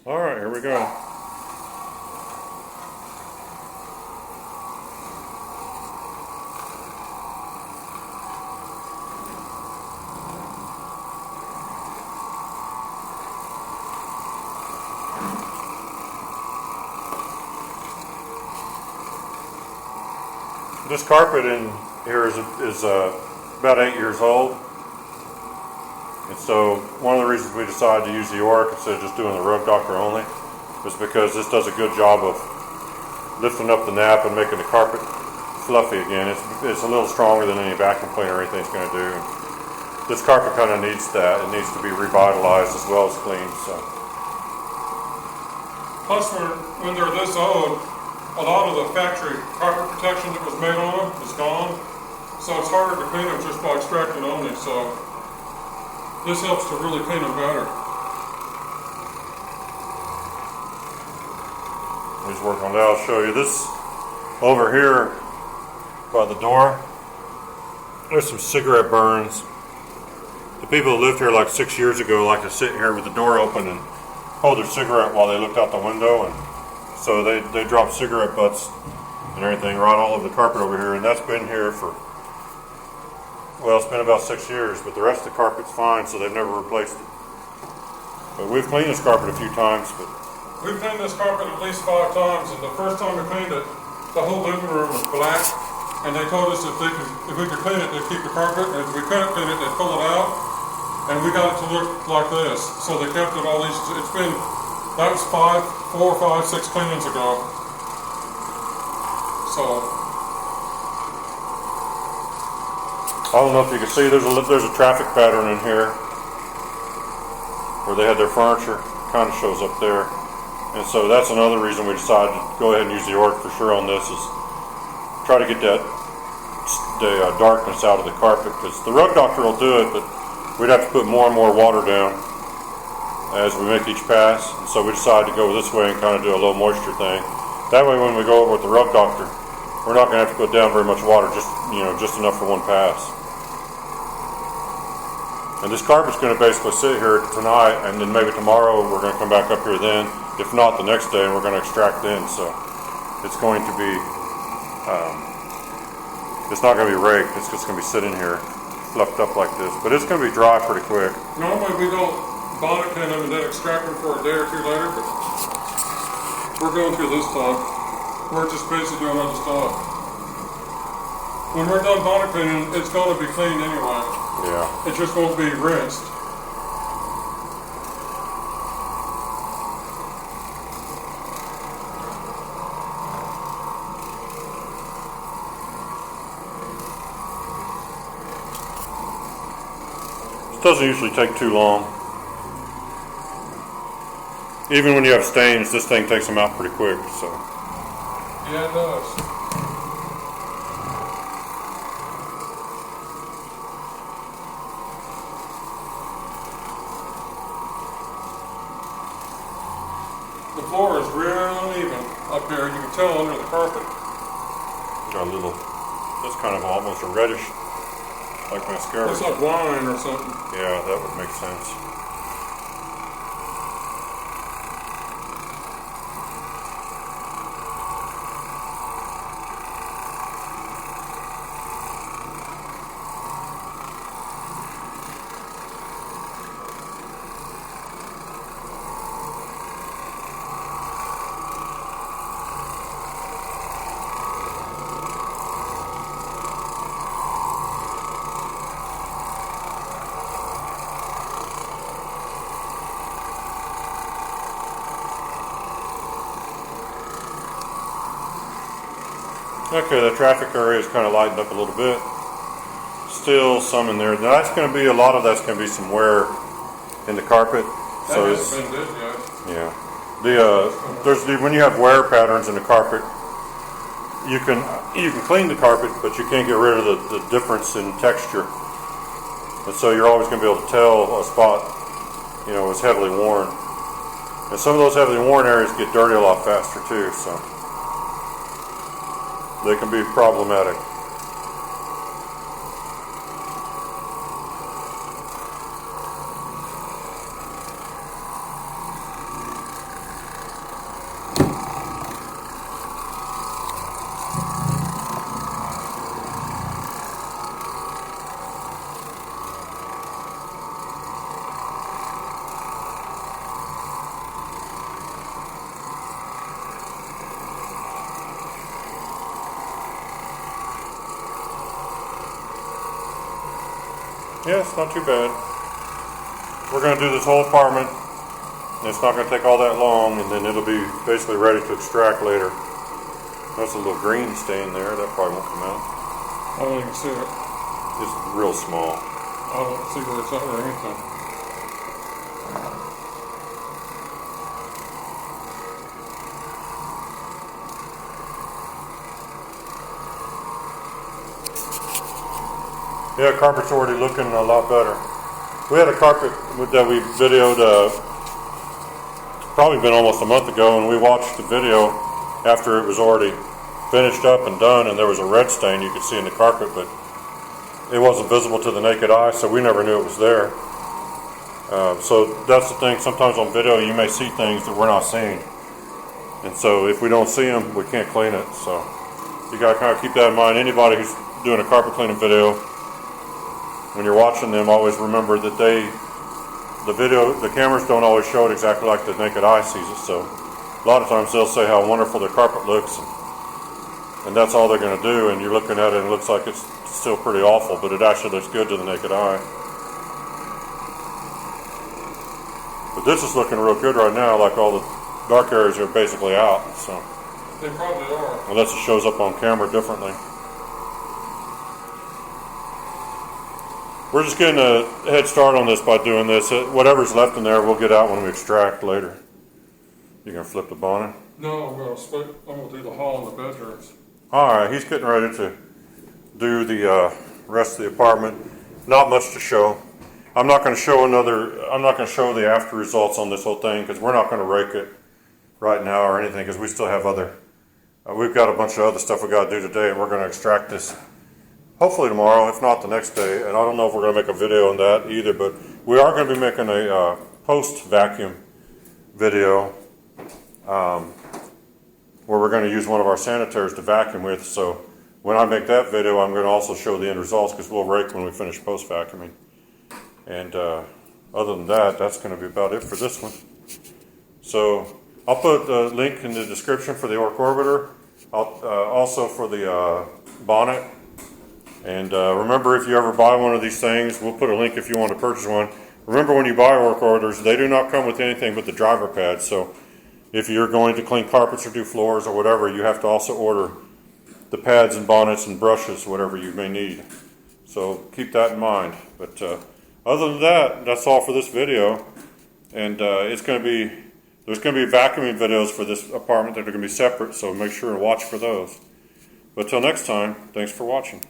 Alright, here we go. This carpet in here is about 8 years old. And so one of the reasons we decided to use the Oreck instead of just doing the rug doctor only is because this does a good job of lifting up the nap and making the carpet fluffy again. It's a little stronger than any vacuum cleaner or anything's going to do. And this carpet kind of needs that. It needs to be revitalized as well as cleaned. So. Plus, when they're this old, a lot of the factory carpet protection that was made on them is gone. So it's harder to clean them just by extracting only. So this helps to really clean them better. He's working on that. I'll show you this over here by the door. There's some cigarette burns. The people who lived here like 6 years ago like to sit here with the door open and hold their cigarette while they looked out the window, and so they dropped cigarette butts and everything right all over the carpet over here, and that's been here for, well, it's been about 6 years, but the rest of the carpet's fine, so they've never replaced it. But we've cleaned this carpet a few times. But we've cleaned this carpet at least 5 times, and the first time we cleaned it, the whole living room was black, and they told us if we could clean it, they'd keep the carpet, and if we couldn't clean it, they'd pull it out, and we got it to look like this. So they kept it all these, that was 4, 5, 6 cleanings ago. So I don't know if you can see, there's a traffic pattern in here where they had their furniture, kind of shows up there. And so that's another reason we decided to go ahead and use the Oreck for sure on this, is try to get the darkness out of the carpet, because the rug doctor will do it, but we'd have to put more and more water down as we make each pass. And so we decided to go this way and kind of do a low moisture thing. That way when we go over with the rug doctor, we're not going to have to put down very much water, just enough for one pass. And this carpet's going to basically sit here tonight, and then maybe tomorrow we're going to come back up here then. If not, the next day, and we're going to extract in. So it's going to be, it's not going to be raked. It's just going to be sitting here, fluffed up like this. But it's going to be dry pretty quick. Normally we don't bonnet pin them and then extract them for a day or two later, but we're going through this time. We're just busy doing other stuff. When we're done bonnet pinning, it's going to be clean anyway. Yeah. It just won't be rinsed. It doesn't usually take too long. Even when you have stains, this thing takes them out pretty quick. So. Yeah, it does. The floor is real uneven up here. You can tell under the carpet. Got a little, that's kind of almost a reddish, like mascara. It's like wine or something. Yeah, that would make sense. Okay, the traffic area is kind of lightened up a little bit. Still some in there. Now that's going to be, a lot of that's going to be some wear in the carpet. So it's been good, yeah. When you have wear patterns in the carpet, you can clean the carpet, but you can't get rid of the difference in texture. And so you're always going to be able to tell a spot, is heavily worn. And some of those heavily worn areas get dirty a lot faster too, so they can be problematic. Yeah, it's not too bad. We're going to do this whole apartment. And it's not going to take all that long, and then it'll be basically ready to extract later. That's a little green stain there. That probably won't come out. I don't even see it. It's real small. I don't see where it's at or anything. Yeah, carpet's already looking a lot better. We had a carpet that we videoed, probably been almost a month ago, and we watched the video after it was already finished up and done, and there was a red stain you could see in the carpet, but it wasn't visible to the naked eye, so we never knew it was there. So that's the thing, sometimes on video you may see things that we're not seeing. And so if we don't see them, we can't clean it. So you gotta kind of keep that in mind. Anybody who's doing a carpet cleaning video, when you're watching them, always remember that the cameras don't always show it exactly like the naked eye sees it. So a lot of times they'll say how wonderful their carpet looks, and that's all they're going to do, and you're looking at it and it looks like it's still pretty awful, but it actually looks good to the naked eye. But this is looking real good right now, like all the dark areas are basically out. So They probably are. unless it shows up on camera differently. We're just getting a head start on this by doing this. Whatever's left in there, we'll get out when we extract later. You gonna flip the bonnet? No, I'm gonna do the hall and the bedrooms. All right, he's getting ready to do the rest of the apartment. Not much to show. I'm not going to show the after results on this whole thing because we're not going to rake it right now or anything because we still have we've got a bunch of other stuff we got to do today, and we're going to extract this hopefully tomorrow, if not the next day. And I don't know if we're going to make a video on that either, but we are going to be making a post-vacuum video where we're going to use one of our sanitars to vacuum with. So when I make that video, I'm going to also show the end results because we'll rake when we finish post-vacuuming. And other than that, that's going to be about it for this one. So I'll put a link in the description for the Oreck Orbiter, also for the bonnet. And remember, if you ever buy one of these things, we'll put a link if you want to purchase one. Remember, when you buy Oreck Orbiters, they do not come with anything but the driver pad. So if you're going to clean carpets or do floors or whatever, you have to also order the pads and bonnets and brushes, whatever you may need. So keep that in mind. But other than that, that's all for this video. And there's going to be vacuuming videos for this apartment that are going to be separate, so make sure and watch for those. But till next time, thanks for watching.